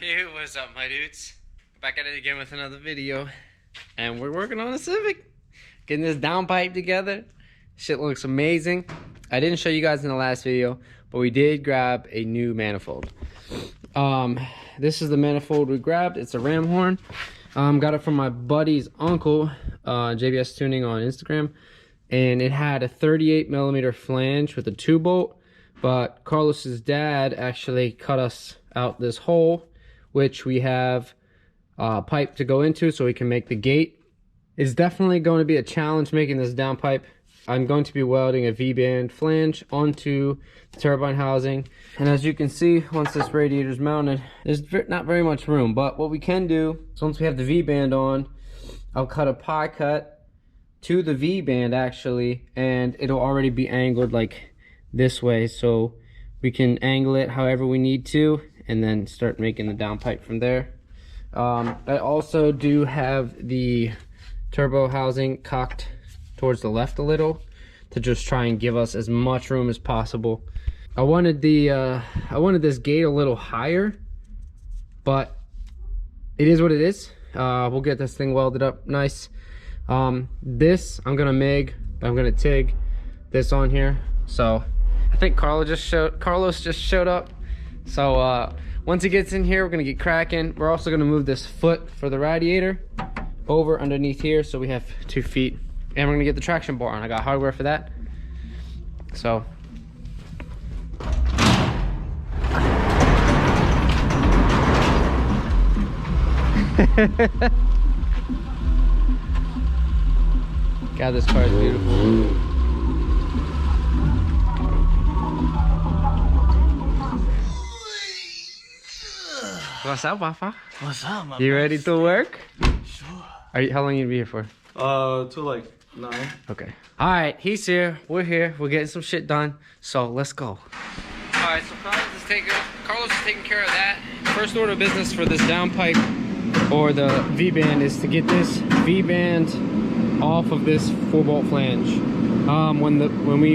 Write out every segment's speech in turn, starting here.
Hey, what's up, my dudes? Back at it again with another video, and we're working on a Civic, getting this downpipe together. Shit looks amazing. I didn't show you guys in the last video, but we did grab a new manifold. This is the manifold we grabbed. It's a ram horn. Got it from my buddy's uncle, JBS Tuning on Instagram, and it had a 38mm flange with a 2-bolt. But Carlos's dad actually cut us out this hole, which we have pipe to go into so we can make the gate. It's definitely going to be a challenge making this downpipe. I'm going to be welding a V-band flange onto the turbine housing. And as you can see, once this radiator is mounted, there's not very much room. But what we can do is once we have the V-band on, I'll cut a pie cut to the V-band actually, and it'll already be angled like this way, so we can angle it however we need to and then start making the downpipe from there. I also do have the turbo housing cocked towards the left a little to just try and give us as much room as possible. I wanted this gate a little higher, but it is what it is. We'll get this thing welded up nice. This I'm gonna MIG, but I'm gonna TIG this on here. So I think Carlos just showed up. So once he gets in here, we're gonna get cracking. We're also gonna move this foot for the radiator over underneath here so we have 2 feet. And we're gonna get the traction bar on. I got hardware for that. So God, this car is beautiful. What's up, Wafa? What's up, my You ready to work? Sure. How long you gonna be here for? Till like 9. Okay. All right, he's here. We're here. We're getting some shit done. So let's go. All right, so Carlos is taking care of that. First order of business for this downpipe or the V-band is to get this V-band off of this 4-bolt flange.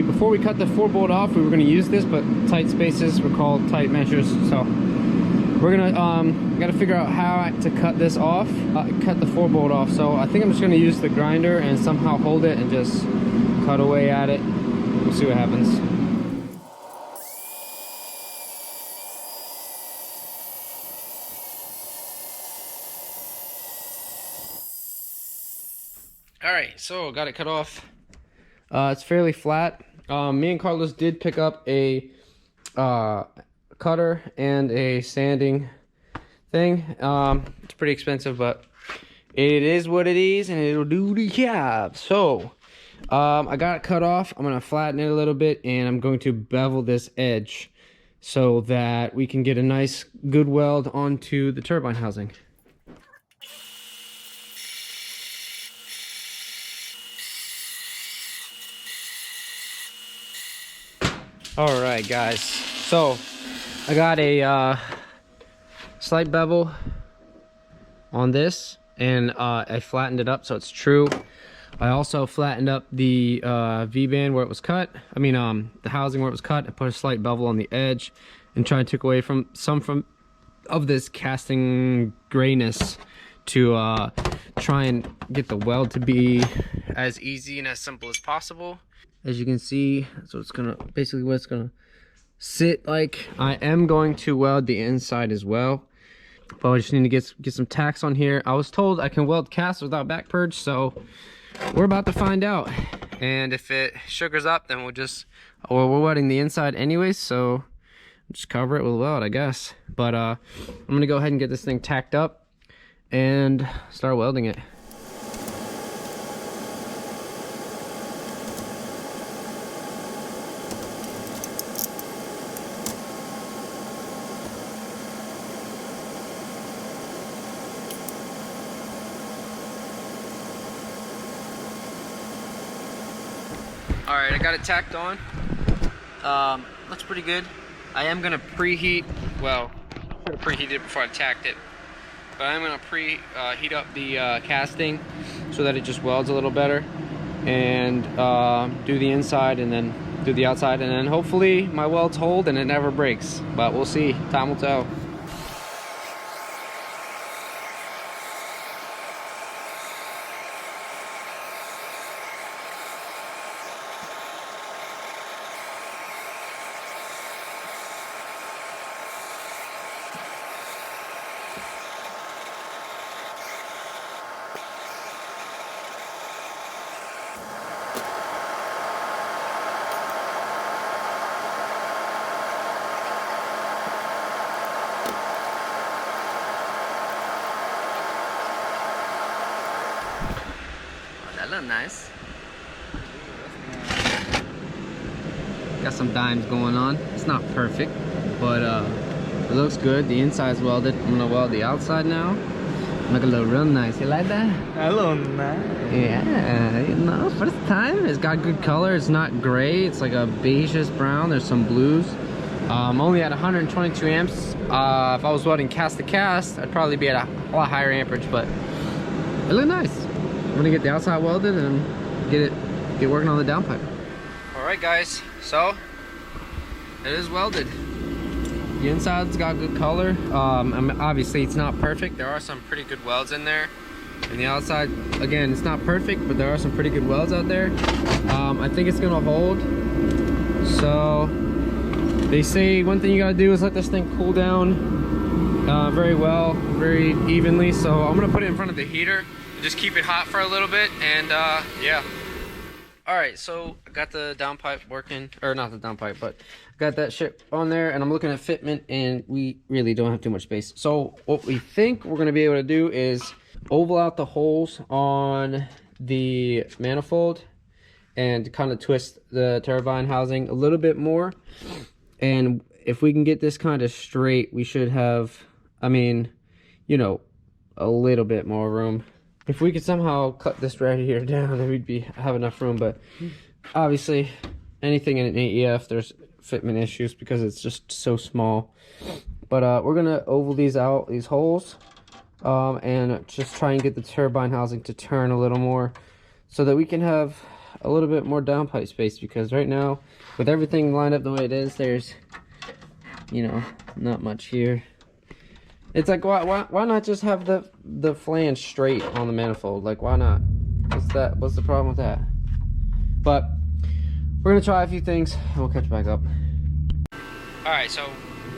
Before we cut the 4-bolt off, we were gonna use this, but tight spaces were called tight measures. So we're gonna gotta figure out how to cut this off, cut the 4-bolt off. So I think I'm just gonna use the grinder and somehow hold it and just cut away at it. We'll see what happens. All right, so got it cut off. It's fairly flat. Me and Carlos did pick up a cutter and a sanding thing. It's pretty expensive, but it is what it is, and it'll do the job. So I got it cut off. I'm gonna flatten it a little bit, and I'm going to bevel this edge so that we can get a nice good weld onto the turbine housing. All right, guys, so I got a slight bevel on this, and I flattened it up so it's true. I also flattened up the V-band where it was cut. I mean, the housing where it was cut. I put a slight bevel on the edge and tried to take away some of this casting grayness to try and get the weld to be as easy and as simple as possible. As you can see, so it's gonna basically what it's gonna sit like. I am going to weld the inside as well, but I just need to get some tacks on here. I was told I can weld cast without back purge, so we're about to find out. And if it sugars up, then we're welding the inside anyways, so just cover it with weld, I guess. But I'm gonna go ahead and get this thing tacked up and start welding it. All right, I got it tacked on. Looks pretty good. I am gonna preheat, well, I should have preheated it before I tacked it, but I'm gonna heat up the casting so that it just welds a little better, and do the inside and then do the outside, and then hopefully my welds hold and it never breaks, but we'll see. Time will tell. Not nice. Got some dimes going on. It's not perfect, but it looks good. The inside's welded. I'm gonna weld the outside now. Make it look real nice. You like that? Hello, nice. Yeah, you know, first time. It's got good color. It's not gray. It's like a beigeish brown. There's some blues. Only at 122 amps. If I was welding cast to cast, I'd probably be at a lot higher amperage, but it looked nice. I'm gonna get the outside welded and get working on the downpipe. All right, guys. So it is welded. The inside's got good color. I mean, obviously it's not perfect. There are some pretty good welds in there. And the outside, again, it's not perfect, but there are some pretty good welds out there. I think it's gonna hold. So they say one thing you gotta do is let this thing cool down very well, very evenly. So I'm gonna put it in front of the heater and just keep it hot for a little bit, and yeah. All right, so I got the downpipe working, or not the downpipe, but got that shit on there, and I'm looking at fitment, and we really don't have too much space. So what we think we're gonna be able to do is oval out the holes on the manifold and kind of twist the turbine housing a little bit more. And if we can get this kind of straight, we should have, I mean, you know, a little bit more room. If we could somehow cut this radiator down, then we'd have enough room. But obviously, anything in an AEF, there's fitment issues because it's just so small. But we're gonna oval these out, these holes, and just try and get the turbine housing to turn a little more, so that we can have a little bit more downpipe space. Because right now, with everything lined up the way it is, there's, you know, not much here. It's like, why not just have the flange straight on the manifold? Like, why not? What's the problem with that? But we're gonna try a few things and we'll catch back up. All right, so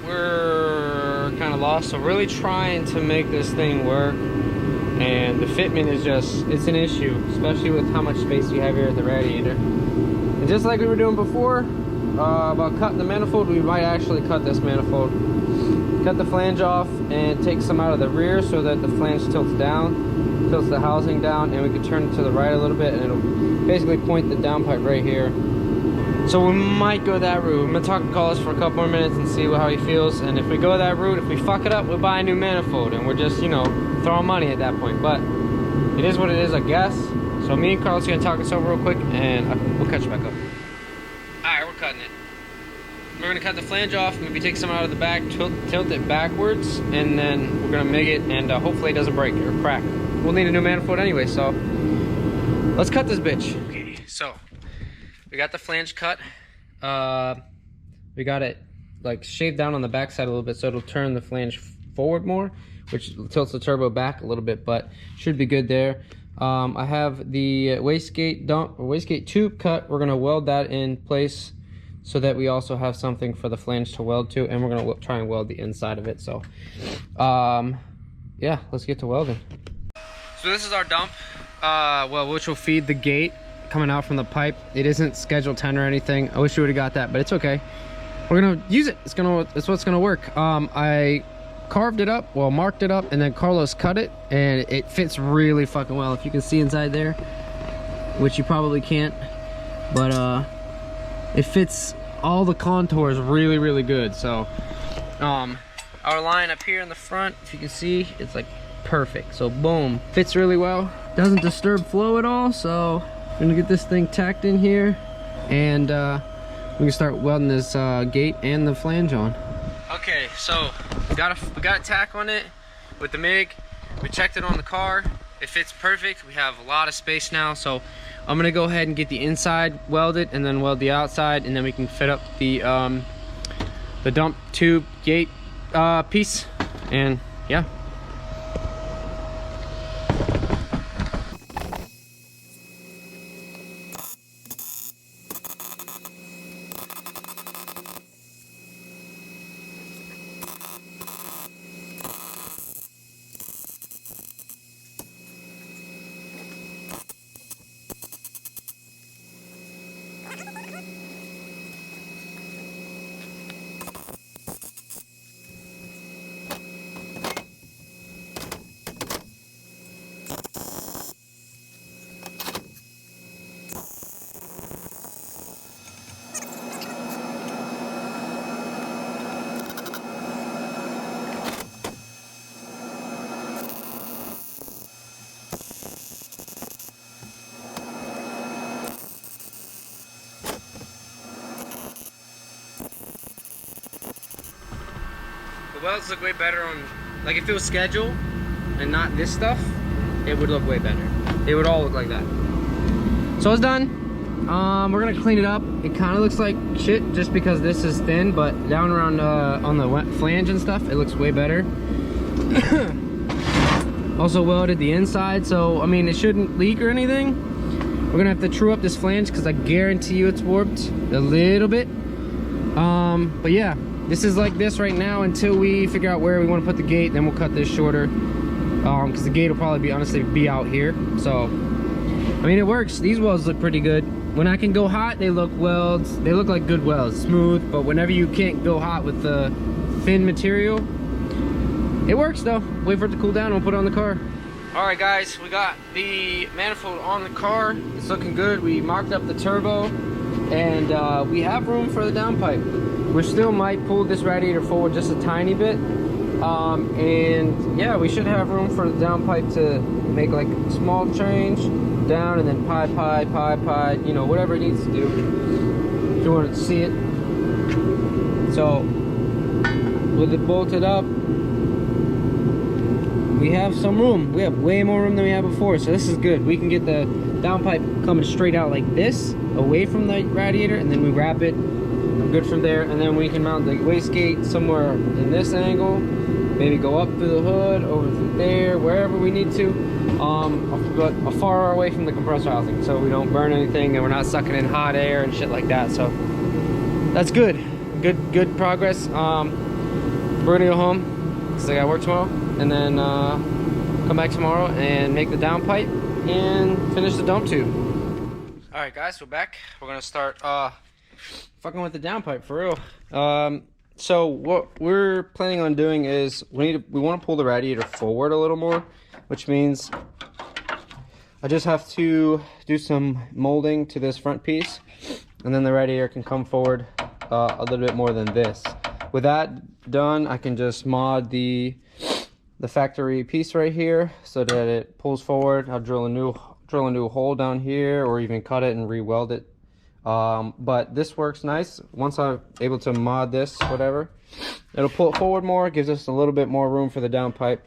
we're kind of lost. So really trying to make this thing work, and the fitment is it's an issue, especially with how much space we have here at the radiator. And just like we were doing before about cutting the manifold, we might actually cut this manifold. Cut the flange off and take some out of the rear so that the flange tilts down, tilts the housing down, and we can turn it to the right a little bit, and it'll basically point the downpipe right here. So we might go that route. I'm gonna talk to Carlos for a couple more minutes and see how he feels. And if we go that route, if we fuck it up, we'll buy a new manifold, and we're just, you know, throwing money at that point. But it is what it is, I guess. So me and Carlos are gonna talk this over real quick, and we'll catch you back up. All right, we're cutting it. We're gonna cut the flange off, maybe take some out of the back, tilt it backwards, and then we're gonna MIG it, and hopefully it doesn't break or crack. We'll need a new manifold anyway, so let's cut this bitch. Okay, so we got the flange cut. We got it like shaved down on the back side a little bit, so it'll turn the flange forward more, which tilts the turbo back a little bit, but should be good there. I have the wastegate tube cut. We're gonna weld that in place, so that we also have something for the flange to weld to, and we're gonna try and weld the inside of it. So yeah, let's get to welding. So this is our dump, which will feed the gate coming out from the pipe. It isn't schedule 10 or anything. I wish we would have got that, but it's okay. We're gonna use it. It's what's gonna work. I carved it up, marked it up, and then Carlos cut it, and it fits really fucking well. If you can see inside there, which you probably can't, but it fits all the contours really good. So our line up here in the front, if you can see, it's like perfect. So boom, fits really well, doesn't disturb flow at all. So I'm gonna get this thing tacked in here, and we can start welding this gate and the flange on. Okay, so we got a tack on it with the MIG. We checked it on the car. It fits perfect. We have a lot of space now, so I'm gonna go ahead and get the inside welded and then weld the outside, and then we can fit up the dump tube gate piece, and yeah. The welds look way better on, like if it was scheduled and not this stuff, it would look way better. It would all look like that. So it's done. We're gonna clean it up. It kind of looks like shit just because this is thin, but down around on the flange and stuff, it looks way better. Also welded the inside, so I mean it shouldn't leak or anything. We're gonna have to true up this flange because I guarantee you it's warped a little bit. But yeah, this is like this right now until we figure out where we want to put the gate. Then we'll cut this shorter because the gate will probably be honestly be out here. So I mean it works. These welds look pretty good. When I can go hot, they look welds. They look like good welds, smooth. But whenever you can't go hot with the thin material, it works though. Wait for it to cool down and we'll put it on the car. All right guys, we got the manifold on the car. It's looking good. We mocked up the turbo and we have room for the downpipe. We still might pull this radiator forward just a tiny bit. And yeah, we should have room for the downpipe to make like a small change down and then pipe, you know, whatever it needs to do if you want to see it. So with it bolted up, we have some room. We have way more room than we had before, so this is good. We can get the downpipe coming straight out like this, away from the radiator, and then we wrap it. Good from there, and then we can mount the wastegate somewhere in this angle. Maybe go up through the hood, over through there, wherever we need to, but far away from the compressor housing, so we don't burn anything and we're not sucking in hot air and shit like that. So that's good. Good progress. We're gonna go home because I gotta work tomorrow, and then come back tomorrow and make the downpipe and finish the dump tube. All right, guys, we're back. We're gonna start fucking with the downpipe for real. So what we're planning on doing is we want to pull the radiator forward a little more, which means I just have to do some molding to this front piece, and then the radiator can come forward a little bit more than this. With that done, I can just mod the factory piece right here so that it pulls forward. I'll drill a new hole down here, or even cut it and re-weld it. But this works nice. Once I'm able to mod this, whatever, it'll pull it forward more, gives us a little bit more room for the downpipe.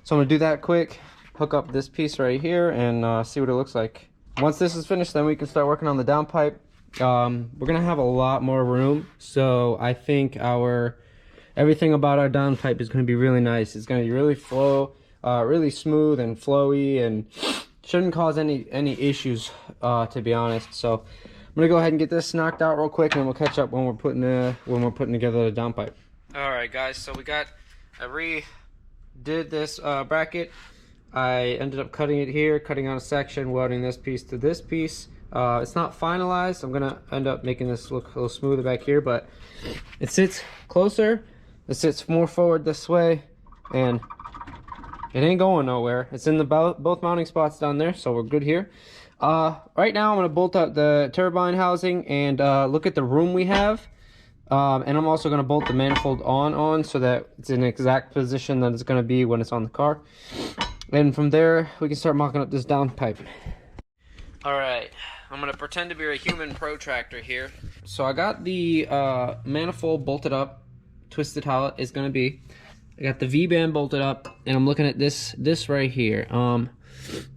So I'm gonna do that quick, hook up this piece right here, and see what it looks like. Once this is finished, then we can start working on the downpipe. We're gonna have a lot more room, so I think everything about our downpipe is gonna be really nice. It's gonna be really really smooth and flowy, and shouldn't cause any issues, to be honest. So I'm gonna go ahead and get this knocked out real quick, and then we'll catch up when we're putting together the downpipe. All right, guys. So I redid this bracket. I ended up cutting it here, cutting out a section, welding this piece to this piece. It's not finalized. I'm gonna end up making this look a little smoother back here, but it sits closer. It sits more forward this way, and it ain't going nowhere. It's in the both mounting spots down there, so we're good here. Right now I'm going to bolt up the turbine housing and look at the room we have, and I'm also going to bolt the manifold on so that it's in the exact position that it's going to be when it's on the car, and from there we can start mocking up this downpipe. Alright, I'm going to pretend to be a human protractor here. So I got the manifold bolted up, twisted how it's going to be. I got the V-band bolted up, and I'm looking at this right here.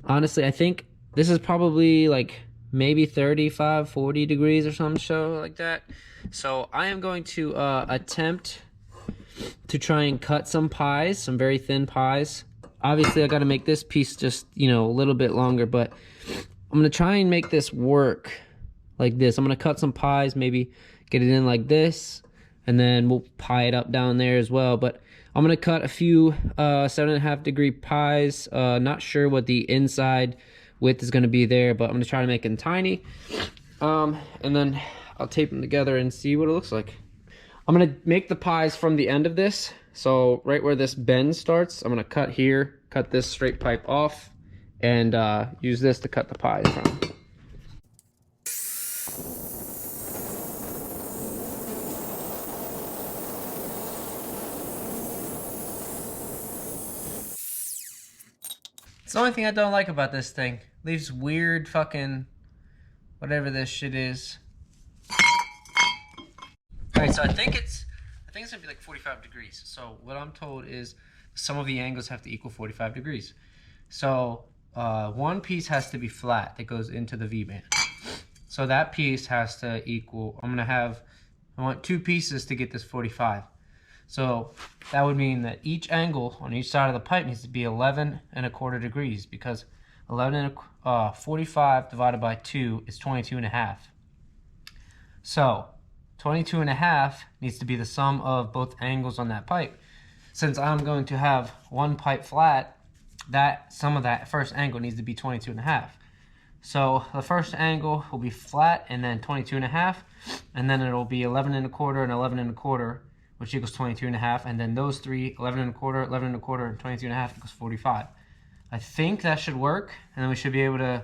Honestly, I think this is probably like maybe 35, 40 degrees or some show like that. So I am going to attempt to try and cut some pies, some very thin pies. Obviously, I got to make this piece just, you know, a little bit longer, but I'm going to try and make this work like this. I'm going to cut some pies, maybe get it in like this, and then we'll pie it up down there as well. But I'm going to cut a few 7.5 degree pies. Not sure what the inside width is going to be there, but I'm going to try to make them tiny, and then I'll tape them together and see what it looks like. I'm going to make the pies from the end of this, so right where this bend starts, I'm going to cut here, cut this straight pipe off, and use this to cut the pies from. It's the only thing I don't like about this thing. Leaves weird fucking whatever this shit is. Alright, so I think think it's gonna be like 45 degrees. So what I'm told is some of the angles have to equal 45 degrees. So one piece has to be flat that goes into the V-band. So that piece has to equal, I want 2 pieces to get this 45. So that would mean that each angle on each side of the pipe needs to be 11¼ degrees, because 45 divided by 2 is 22½. So 22½ needs to be the sum of both angles on that pipe. Since I'm going to have one pipe flat, that sum of that first angle needs to be 22½. So the first angle will be flat and then 22½, and then it'll be 11¼ and 11¼ which equals 22½, and then those three, 11¼ 11¼ and 22½ equals 45. I think that should work, and then we should be able to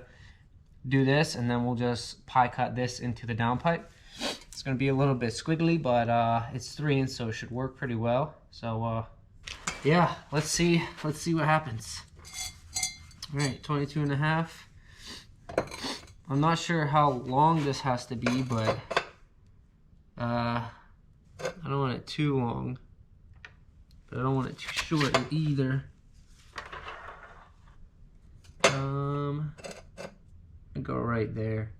do this, and then we'll just pie cut this into the downpipe. It's going to be a little bit squiggly, but it's 3 inch, so it should work pretty well. So yeah, let's see what happens. All right, 22½. I'm not sure how long this has to be, but I don't want it too long, but I don't want it too short either. Go right there.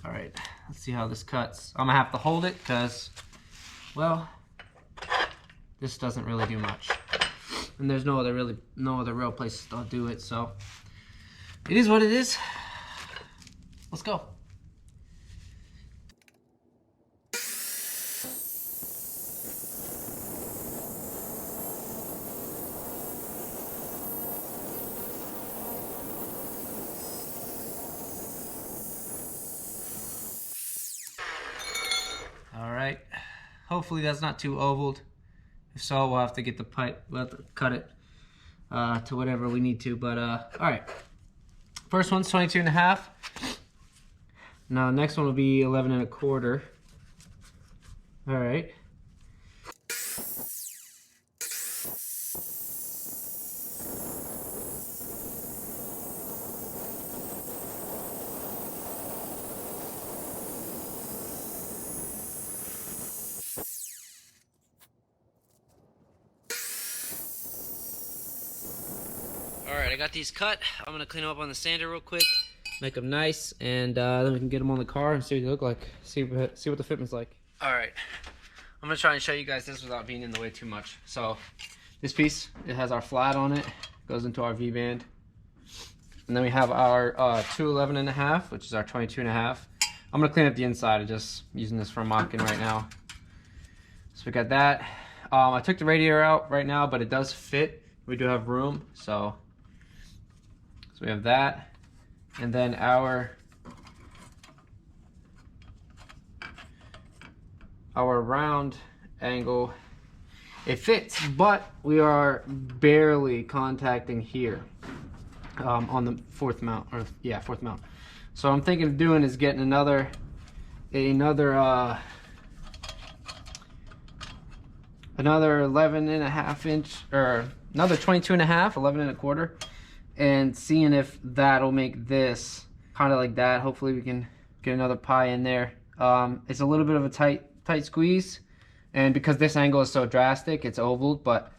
All right, let's see how this cuts. I'm gonna have to hold it because, well, this doesn't really do much, and there's no other real place to do it. So it is what it is. Let's go. Alright, hopefully that's not too ovaled. If so, we'll have to get the pipe, we'll have to cut it to whatever we need to, but alright. First one's 22½. Now next one will be 11¼ Alright. Alright, I got these cut. I'm going to clean them up on the sander real quick, make them nice, and then we can get them on the car and see what they look like, see what the fitment's like. Alright, I'm going to try and show you guys this without being in the way too much. So, this piece, it has our flat on it, goes into our V-band. And then we have our 211½, which is our 22½. I'm going to clean up the inside, I'm just using this for mocking right now. So we got that. I took the radiator out right now, but it does fit. We do have room, so we have that, and then our round angle, it fits, but we are barely contacting here on the fourth mount, fourth mount. So I'm thinking of doing is getting another 11½ inch, or another 22½, 11¼ and seeing if that'll make this kind of like that. Hopefully we can get another pie in there. It's a little bit of a tight squeeze, and because this angle is so drastic, it's oval, but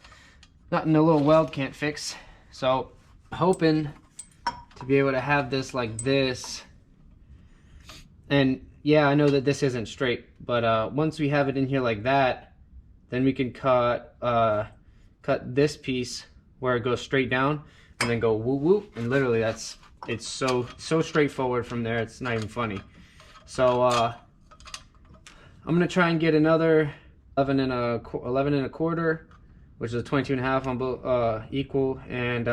nothing a little weld can't fix. So hoping to be able to have this like this. And yeah, I know that this isn't straight, but once we have it in here like that, then we can cut this piece where it goes straight down, and then go whoop whoop, and literally it's so straightforward from there. It's not even funny. So I'm gonna try and get another 11¼ which is a 22½ on both equal, and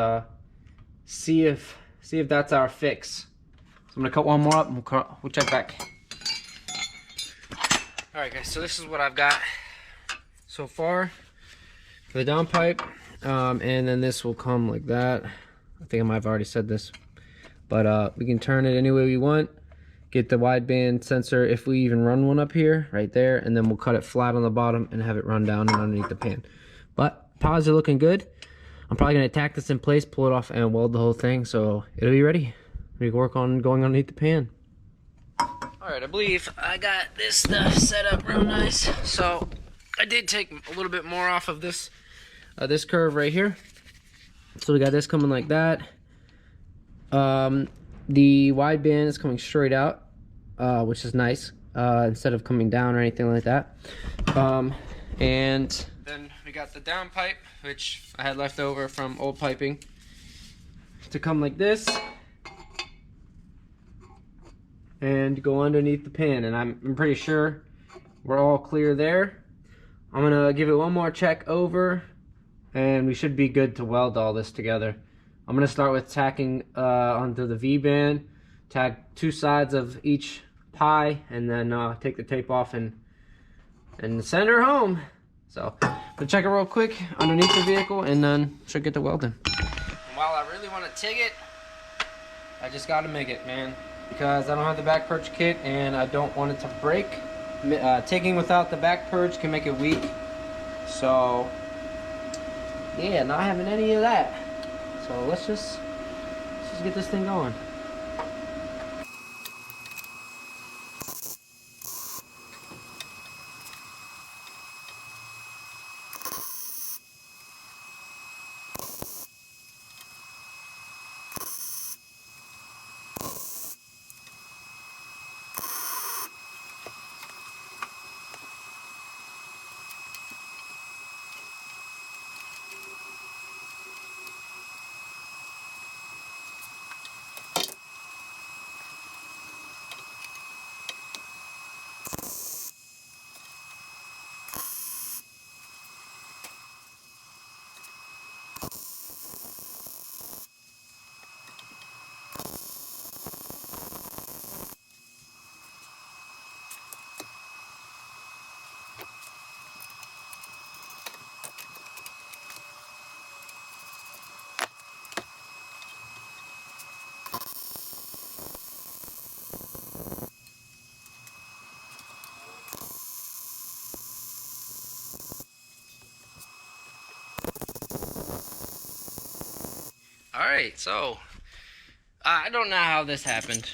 see if that's our fix. So I'm gonna cut one more up and we'll check back. All right, guys. So this is what I've got so far for the downpipe, and then this will come like that. I think I might have already said this, but we can turn it any way we want, get the wideband sensor if we even run one up here right there, and then we'll cut it flat on the bottom and have it run down and underneath the pan. But pies are looking good. I'm probably going to tack this in place, pull it off, and weld the whole thing, so it'll be ready. We can work on going underneath the pan. All Alright, I believe I got this stuff set up real nice. So I did take a little bit more off of this this curve right here. So we got this coming like that. The wide band is coming straight out, which is nice, instead of coming down or anything like that. And then we got the downpipe, which I had left over from old piping, to come like this and go underneath the pan. And I'm pretty sure we're all clear there. I'm gonna give it one more check over, and we should be good to weld all this together. I'm gonna start with tacking onto the V-band, tack 2 sides of each pie, and then take the tape off and send her home. So I'm gonna check it real quick underneath the vehicle, and then should get to welding. And while I really want to TIG it, I just gotta make it, man, because I don't have the back purge kit and I don't want it to break. TIGging without the back purge can make it weak. So yeah, not having any of that. So let's just get this thing going. Alright, so I don't know how this happened.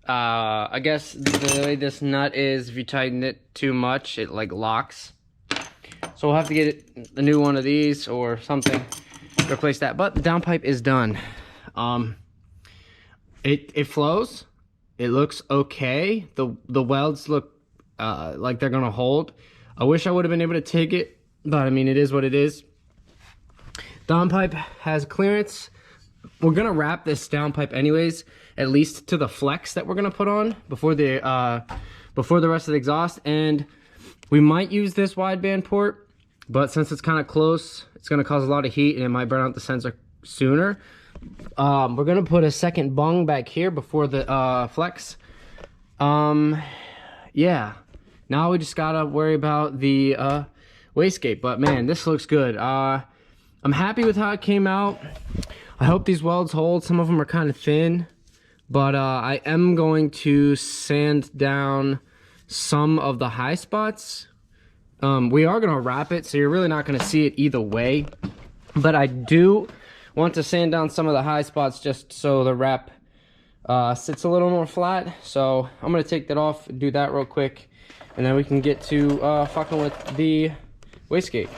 I guess the way this nut is, if you tighten it too much, it like locks. So we'll have to get a new one of these or something to replace that. But the downpipe is done. It flows. It looks okay. The welds look like they're gonna hold. I wish I would have been able to TIG it, but I mean, it is what it is. Downpipe has clearance. We're gonna wrap this downpipe anyways, at least to the flex that we're gonna put on before the rest of the exhaust. And we might use this wideband port, but since it's kind of close, it's gonna cause a lot of heat and it might burn out the sensor sooner. We're gonna put a second bung back here before the flex. Yeah. Now we just gotta worry about the wastegate. But man, this looks good. I'm happy with how it came out. I hope these welds hold. Some of them are kind of thin, but I am going to sand down some of the high spots. We are going to wrap it, so you're really not going to see it either way. But I do want to sand down some of the high spots just so the wrap sits a little more flat. So I'm going to take that off, do that real quick, and then we can get to fucking with the wastegate.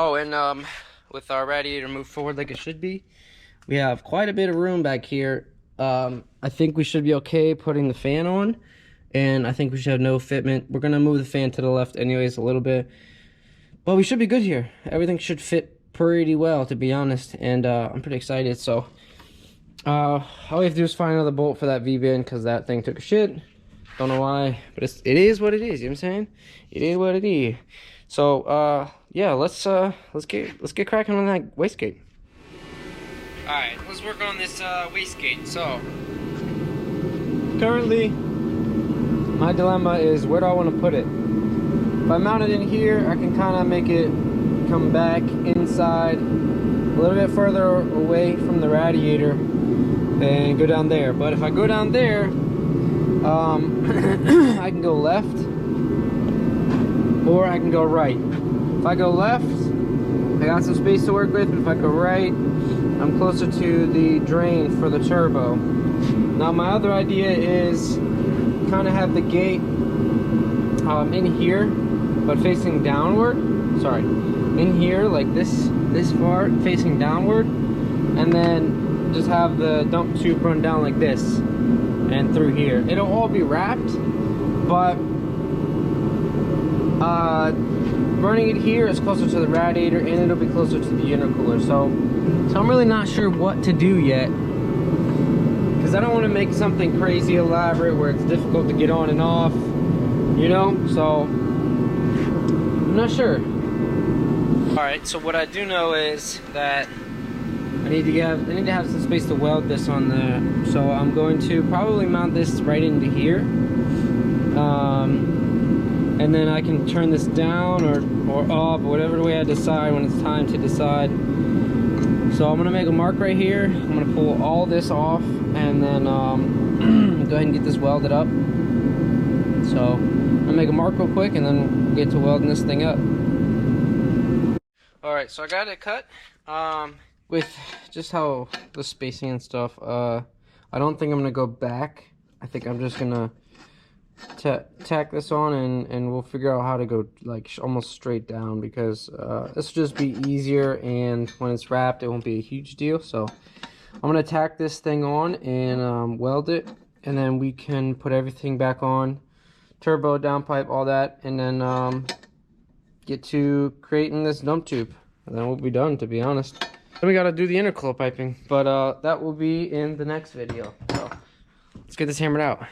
Oh, and with our radiator moved forward like it should be, we have quite a bit of room back here. I think we should be okay putting the fan on, and I think we should have no fitment. We're gonna move the fan to the left anyways a little bit, but we should be good here. Everything should fit pretty well, to be honest, and I'm pretty excited. So all we have to do is find another bolt for that V-band because that thing took a shit. Don't know why, but it is what it is. You know what I'm saying? It is what it is. So yeah, let's get cracking on that wastegate. All right, let's work on this wastegate. So currently, my dilemma is where do I want to put it? If I mount it in here, I can kind of make it come back inside a little bit further away from the radiator and go down there. But if I go down there, I can go left or I can go right. If I go left, I got some space to work with, but if I go right, I'm closer to the drain for the turbo. Now my other idea is kind of have the gate in here, but facing downward. Sorry, in here like this far, facing downward, and then just have the dump tube run down like this and through here. It'll all be wrapped, but running it here is closer to the radiator, and it'll be closer to the intercooler. So I'm really not sure what to do yet, because I don't want to make something crazy elaborate where it's difficult to get on and off, you know. So I'm not sure. All right, so what I do know is that I need to have some space to weld this on there. So I'm going to probably mount this right into here, and then I can turn this down or up, whatever way I decide when it's time to decide. So I'm gonna make a mark right here. I'm gonna pull all this off, and then go ahead and get this welded up. So I'm gonna make a mark real quick, and then we'll get to welding this thing up. All right, so I got it cut. With just how the spacing and stuff, I don't think I'm gonna go back. I think I'm just gonna tack this on, and we'll figure out how to go like almost straight down, because this will just be easier, and when it's wrapped it won't be a huge deal. So I'm gonna tack this thing on and weld it, and then we can put everything back on, turbo, downpipe, all that, and then get to creating this dump tube, and then we'll be done, to be honest. Then we gotta do the intercooler piping, but that will be in the next video. So let's get this hammered out.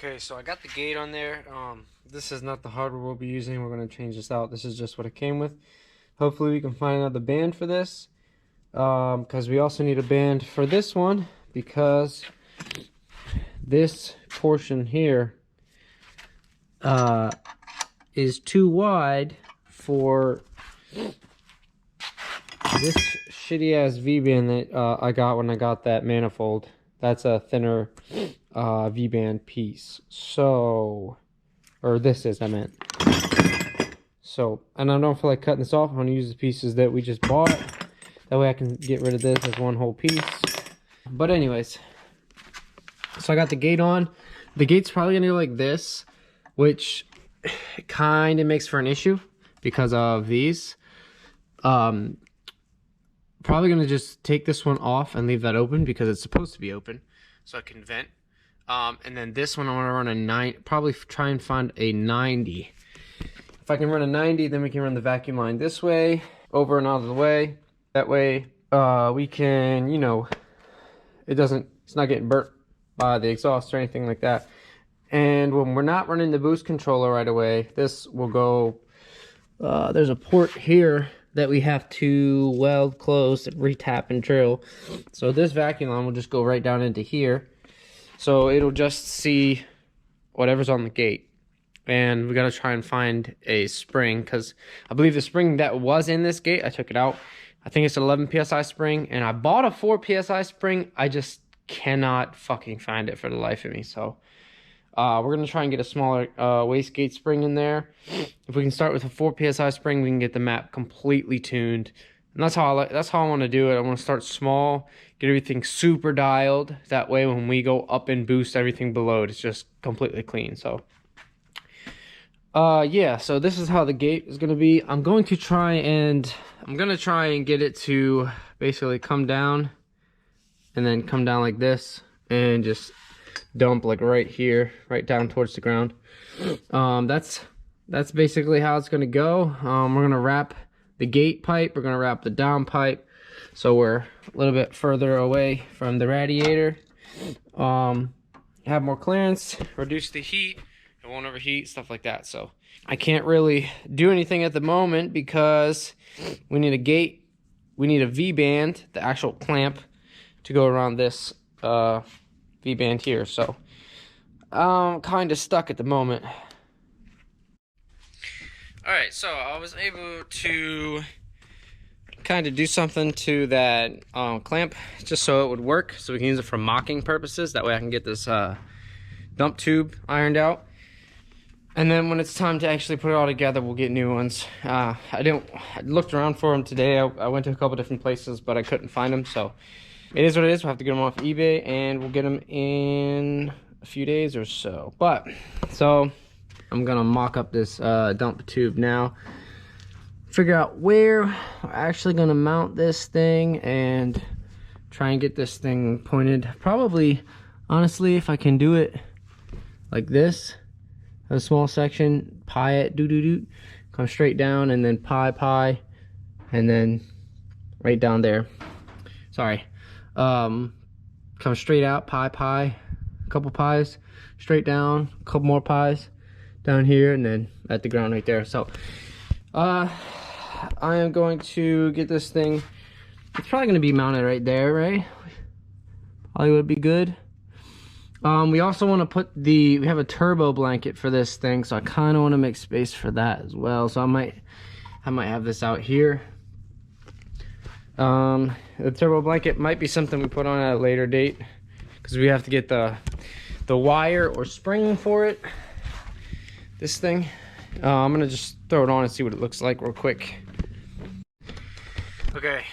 Okay, so I got the gate on there. This is not the hardware we'll be using. We're going to change this out. This is just what it came with. Hopefully we can find another band for this, because we also need a band for this one, because this portion here is too wide for this shitty ass V-band that I got when I got that manifold. That's a thinner V-band piece. So, or this is, I meant. So, and I don't feel like cutting this off. I'm going to use the pieces that we just bought. That way I can get rid of this as one whole piece. But anyways, so I got the gate on. The gate's probably going to go like this, which kind of makes for an issue because of these. Probably going to just take this one off and leave that open because it's supposed to be open, so I can vent. And then this one I want to run a 9, probably try and find a 90. If I can run a 90, then we can run the vacuum line this way, over and out of the way. That way we can, you know, it's not getting burnt by the exhaust or anything like that. And when we're not running the boost controller right away, this will go, there's a port here that we have to weld close and retap and drill. So this vacuum line will just go right down into here. So it'll just see whatever's on the gate. And we gotta try and find a spring, because I believe the spring that was in this gate, I took it out. I think it's an 11 PSI spring, and I bought a 4 PSI spring. I just cannot fucking find it for the life of me. So we're gonna try and get a smaller wastegate spring in there. If we can start with a 4 PSI spring, we can get the map completely tuned. And that's how I want to do it. I want to start small, get everything super dialed. That way, when we go up and boost everything below, it's just completely clean. So, yeah. So this is how the gate is gonna be. I'm gonna try and get it to basically come down, and then come down like this, and just dump like right here, right down towards the ground. That's basically how it's gonna go. We're gonna wrap the gate pipe, we're gonna wrap the down pipe, so we're a little bit further away from the radiator. have more clearance, reduce the heat, it won't overheat, stuff like that. So I can't really do anything at the moment because we need a gate, we need a V-band, the actual clamp, to go around this V-band here. So I'm kind of stuck at the moment. All right, so I was able to kind of do something to that clamp just so it would work, so we can use it for mocking purposes. That way I can get this dump tube ironed out, and then when it's time to actually put it all together, we'll get new ones. I looked around for them today. I went to a couple different places, but I couldn't find them, so it is what it is. We'll have to get them off eBay, and we'll get them in a few days or so. But so I'm gonna mock up this dump tube now, figure out where we're actually gonna mount this thing, and try and get this thing pointed. Probably, honestly, if I can do it like this, a small section, pie it, come straight down, and then pie, and then right down there. Sorry, come straight out, pie, a couple pies, straight down, a couple more pies down here, and then at the ground right there. So I am going to get this thing, it's probably going to be mounted right there, right? Probably would be good. We also want to put we have a turbo blanket for this thing, so I kind of want to make space for that as well. So I might have this out here. The turbo blanket might be something we put on at a later date, because we have to get the wire or spring for it. This thing, I'm gonna just throw it on and see what it looks like real quick. Okay,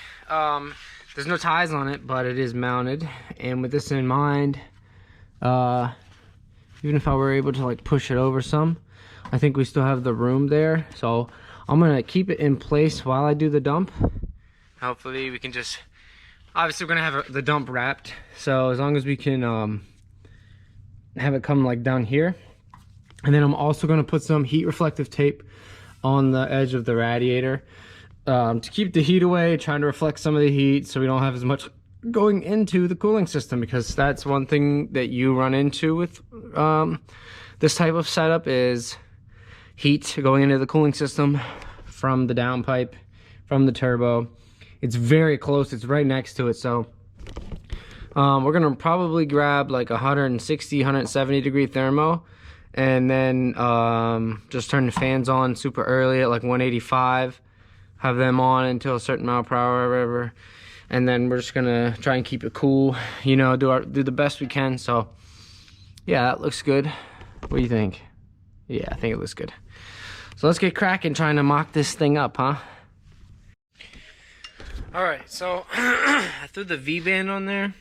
there's no ties on it, but it is mounted, and with this in mind, even if I were able to like push it over some, I think we still have the room there. So I'm gonna keep it in place while I do the dump. Hopefully we can just, obviously we're gonna have the dump wrapped, so as long as we can have it come like down here. And then I'm also going to put some heat reflective tape on the edge of the radiator to keep the heat away, trying to reflect some of the heat so we don't have as much going into the cooling system, because that's one thing that you run into with this type of setup is heat going into the cooling system from the downpipe, from the turbo. It's very close, it's right next to it. So we're going to probably grab like 160, 170 degree thermo, and then just turn the fans on super early at like 185, have them on until a certain mile per hour or whatever, and then we're just gonna try and keep it cool, you know, do the best we can. So yeah, that looks good. What do you think? Yeah, I think it looks good. So let's get cracking trying to mock this thing up, huh? All right, so I threw the V-band on there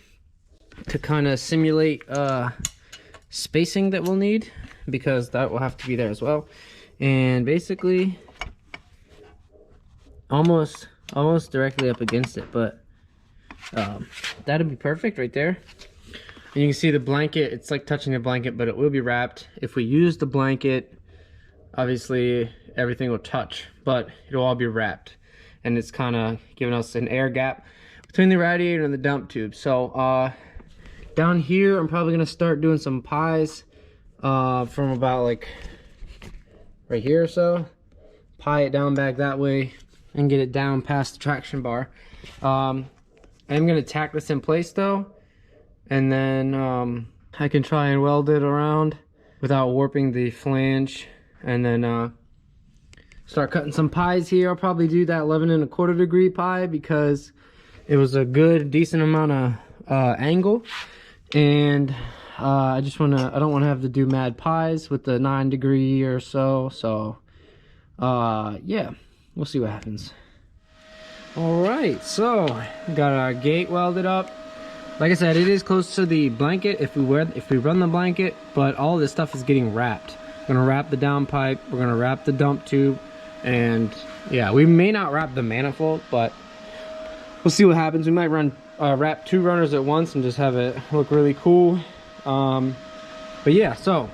to kind of simulate spacing that we'll need, because that will have to be there as well. And basically almost directly up against it, but that'll be perfect right there. And you can see the blanket, it's like touching the blanket, but it will be wrapped. If we use the blanket, obviously everything will touch, but it'll all be wrapped, and it's kind of giving us an air gap between the radiator and the dump tube. So down here I'm probably gonna start doing some pies from about like right here or so, pie it down back that way and get it down past the traction bar. I'm gonna tack this in place though, and then I can try and weld it around without warping the flange, and then start cutting some pies here. I'll probably do that 11¼ degree pie because it was a good decent amount of angle, and I don't want to have to do mad pies with the 9 degree or so. So yeah, we'll see what happens. All right, so we got our gate welded up. Like I said, it is close to the blanket if we run the blanket, but all this stuff is getting wrapped. We're gonna wrap the downpipe, we're gonna wrap the dump tube, and yeah, we may not wrap the manifold, but we'll see what happens. We might wrap 2 runners at once and just have it look really cool. But yeah, so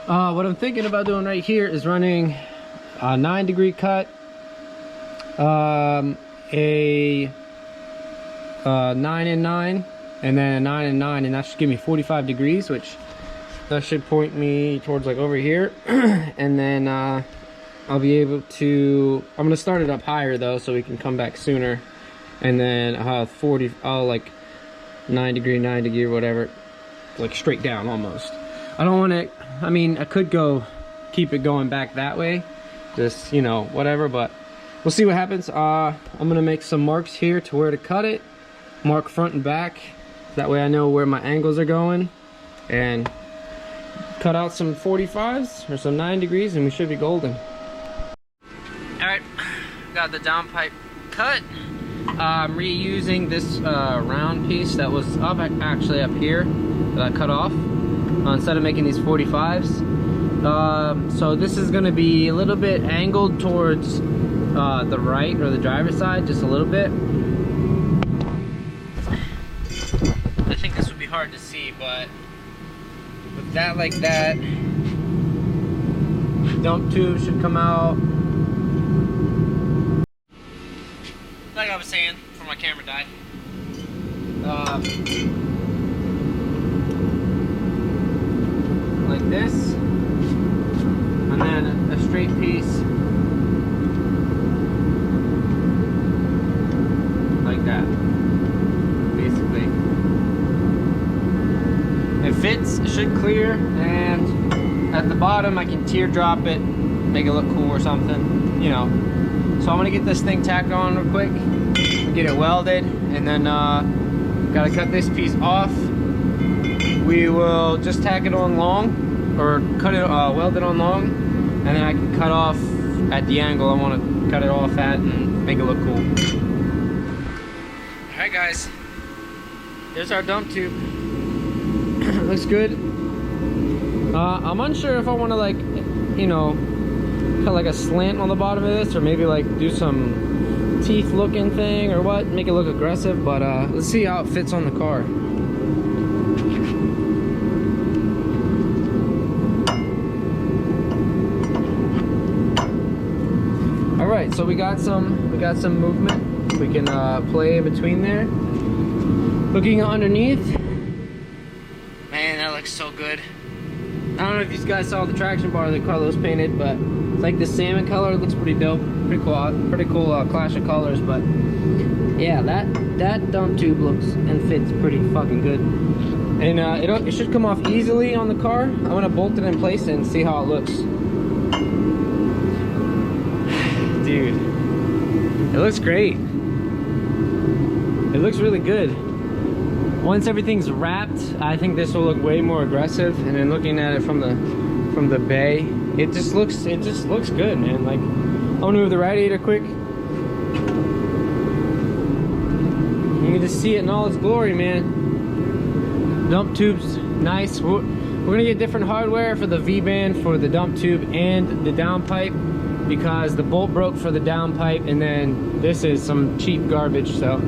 what I'm thinking about doing right here is running a 9 degree cut, a 9 and 9, and then a 9 and 9, and that should give me 45 degrees, which that should point me towards like over here. And then I'll be able to, I'm gonna start it up higher though, so we can come back sooner. And then I'll have 40, like 90 degree, whatever, like straight down almost. I don't want to, I mean, I could keep it going back that way, just, you know, whatever, but we'll see what happens. I'm gonna make some marks here to where to cut it, mark front and back, that way I know where my angles are going, and cut out some 45s or some 9 degrees, and we should be golden. All right, got the downpipe cut. I'm reusing this round piece that was actually up here that I cut off instead of making these 45s. So this is going to be a little bit angled towards the right or the driver's side, just a little bit. I think this would be hard to see, but with that like that, dump tube should come out. Like I was saying, before my camera died. Like this. And then a straight piece. Like that. Basically. It fits, it should clear, and at the bottom I can teardrop it, make it look cool or something, you know. So I'm gonna get this thing tacked on real quick, get it welded, and then gotta cut this piece off. We will just tack it on long, or cut it, weld it on long, and then I can cut off at the angle I want to cut it off at and make it look cool. All right, guys, there's our dump tube. Looks good. I'm unsure if I want to, like, you know, cut like a slant on the bottom of this, or maybe like do some teeth looking thing or what, make it look aggressive, but let's see how it fits on the car. All right, so we got some movement. We can play in between there. Looking underneath, man, that looks so good. I don't know if you guys saw the traction bar that Carlos painted, but it's like the salmon color. It looks pretty dope. Pretty cool clash of colors. But yeah, that dump tube looks and fits pretty fucking good. And it should come off easily on the car. I'm gonna bolt it in place and see how it looks. Dude, it looks great. It looks really good. Once everything's wrapped, I think this will look way more aggressive. And then looking at it from the bay, it just looks good, man. Like, I'm gonna move the radiator quick. You can just see it in all its glory, man. Dump tube's nice. We're gonna get different hardware for the V-band, for the dump tube, and the downpipe, because the bolt broke for the downpipe, and then this is some cheap garbage. So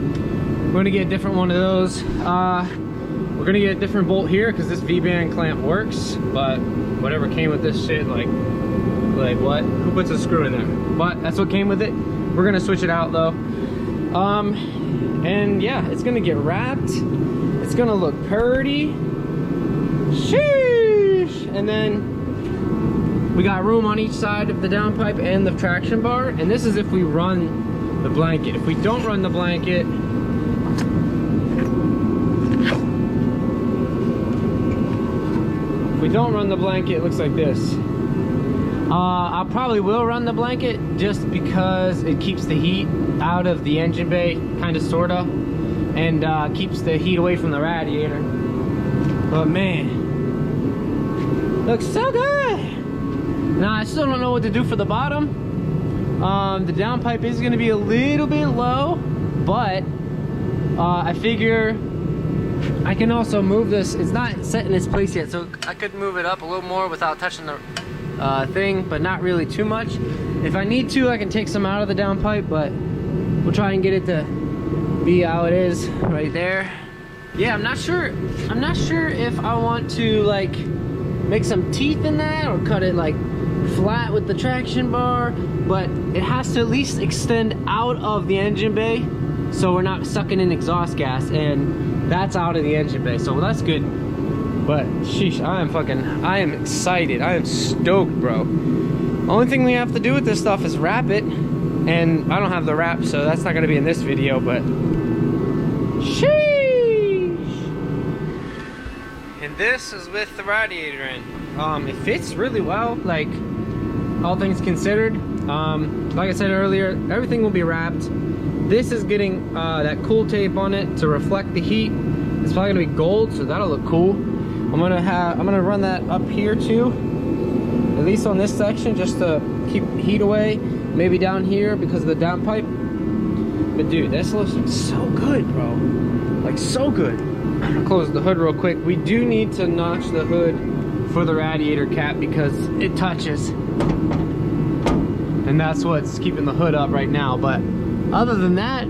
we're gonna get a different one of those. We're gonna get a different bolt here because this V-band clamp works, but whatever came with this shit, like what? Who puts a screw in there? But that's what came with it. We're gonna switch it out though. And yeah, it's gonna get wrapped. It's gonna look pretty. Sheesh! And then we got room on each side of the downpipe and the traction bar. And this is if we run the blanket. If we don't run the blanket, it looks like this. I probably will run the blanket just because it keeps the heat out of the engine bay, kind of, sorta, and keeps the heat away from the radiator. But man, looks so good. Now I still don't know what to do for the bottom. The downpipe is going to be a little bit low, but I figure I can also move this. It's not set in its place yet, so I could move it up a little more without touching the thing, but not really too much. If I need to, I can take some out of the downpipe, but we'll try and get it to be how it is right there. Yeah, I'm not sure if I want to like make some teeth in that or cut it like flat with the traction bar, but it has to at least extend out of the engine bay so we're not sucking in exhaust gas, and that's out of the engine bay, so that's good. But sheesh, I am excited. I am stoked, bro. Only thing we have to do with this stuff is wrap it. And I don't have the wrap, so that's not gonna be in this video, but sheesh. And this is with the radiator in. It fits really well, like all things considered. Like I said earlier, everything will be wrapped. This is getting that cool tape on it to reflect the heat. It's probably gonna be gold, so that'll look cool. I'm gonna run that up here too, at least on this section, just to keep heat away. Maybe down here because of the downpipe. But dude, this looks so good, bro. Like so good. I'm gonna close the hood real quick. We do need to notch the hood for the radiator cap because it touches. And that's what's keeping the hood up right now. But other than that,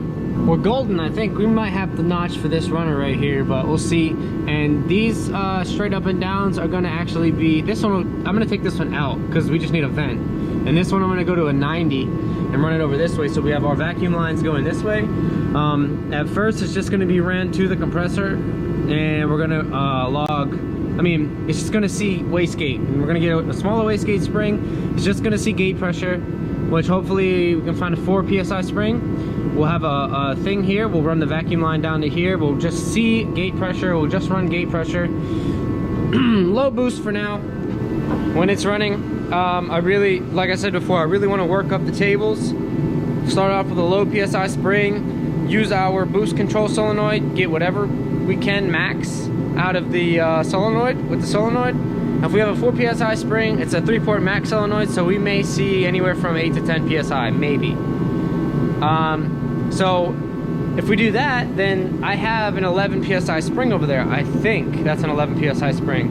we're golden. I think we might have the notch for this runner right here, but we'll see. And these straight up and downs are gonna actually be, this one, I'm gonna take this one out because we just need a vent. And this one I'm gonna go to a 90 and run it over this way, so we have our vacuum lines going this way. At first it's just gonna be ran to the compressor, and we're gonna it's just gonna see wastegate, and we're gonna get a smaller wastegate spring. It's just gonna see gate pressure, which hopefully we can find a 4 PSI spring. We'll have a thing here. We'll run the vacuum line down to here. We'll just see gate pressure. We'll just run gate pressure. Low boost for now. When it's running, like I said before, I really want to work up the tables. Start off with a low PSI spring. Use our boost control solenoid. Get whatever we can max out of the solenoid with the solenoid. If we have a 4 PSI spring, it's a 3-port max solenoid, so we may see anywhere from 8 to 10 PSI, maybe. So if we do that, then I have an 11 PSI spring over there. I think that's an 11 PSI spring.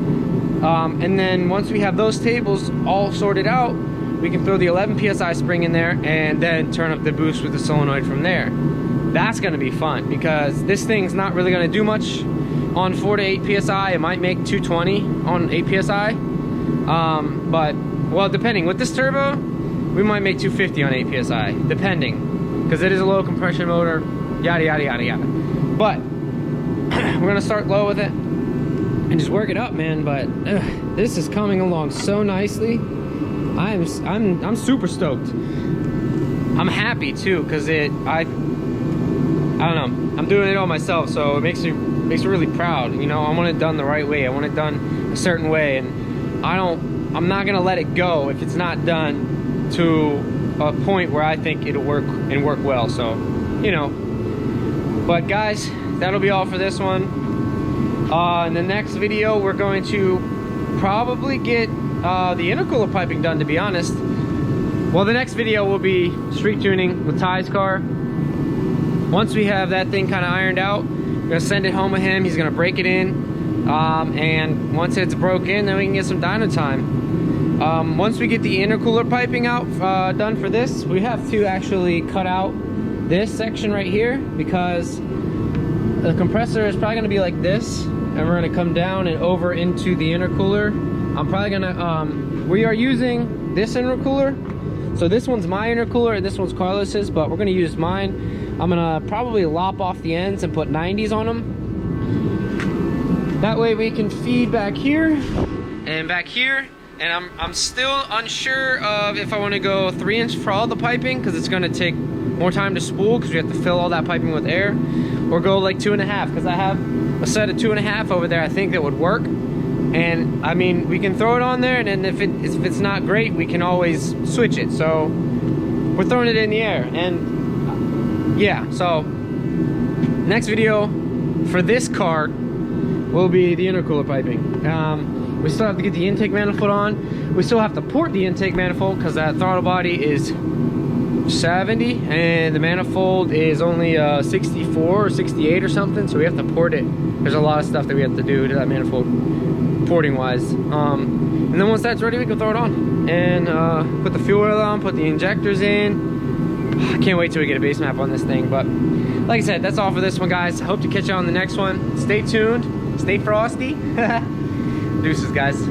And then once we have those tables all sorted out, we can throw the 11 PSI spring in there and then turn up the boost with the solenoid from there. That's gonna be fun because this thing's not really gonna do much on 4 to 8 PSI. It might make 220 on 8 PSI. But, well, depending. With this turbo, we might make 250 on 8 PSI, depending. Because it is a low compression motor, yada, yada, yada, yada. But, we're gonna start low with it and just work it up, man. But, this is coming along so nicely. I'm super stoked. I'm happy too, because I don't know, I'm doing it all myself, so it makes me really proud. You know, I want it done the right way. I want it done a certain way, and I'm not gonna let it go if it's not done to a point where I think it'll work and work well. So, you know. But guys, that'll be all for this one. In the next video, we're going to probably get the intercooler piping done, to be honest. Well, the next video will be street tuning with Ty's car. Once we have that thing kind of ironed out, we're gonna send it home with him. He's gonna break it in, and once it's broken, then we can get some dyno time. Once we get the intercooler piping out done for this, we have to actually cut out this section right here because the compressor is probably gonna be like this, and we're gonna come down and over into the intercooler. I'm probably gonna we are using this intercooler, so this one's my intercooler and this one's Carlos's, but we're gonna use mine. I'm gonna probably lop off the ends and put 90s on them. That way we can feed back here and back here. And I'm still unsure of if I want to go 3-inch for all the piping, because it's gonna take more time to spool because we have to fill all that piping with air, or go like 2.5, because I have a set of 2.5 over there I think that would work. And I mean, we can throw it on there, and then if it's not great, we can always switch it. So we're throwing it in the air. And yeah, so next video for this car will be the intercooler piping. We still have to get the intake manifold on. We still have to port the intake manifold because that throttle body is 70 and the manifold is only 64 or 68 or something, so we have to port it. There's a lot of stuff that we have to do to that manifold porting wise. And then once that's ready, we can throw it on and put the fuel oil on, put the injectors in. I can't wait till we get a base map on this thing. But like I said, that's all for this one, guys. I hope to catch you on the next one. Stay tuned, stay frosty. Deuces, guys.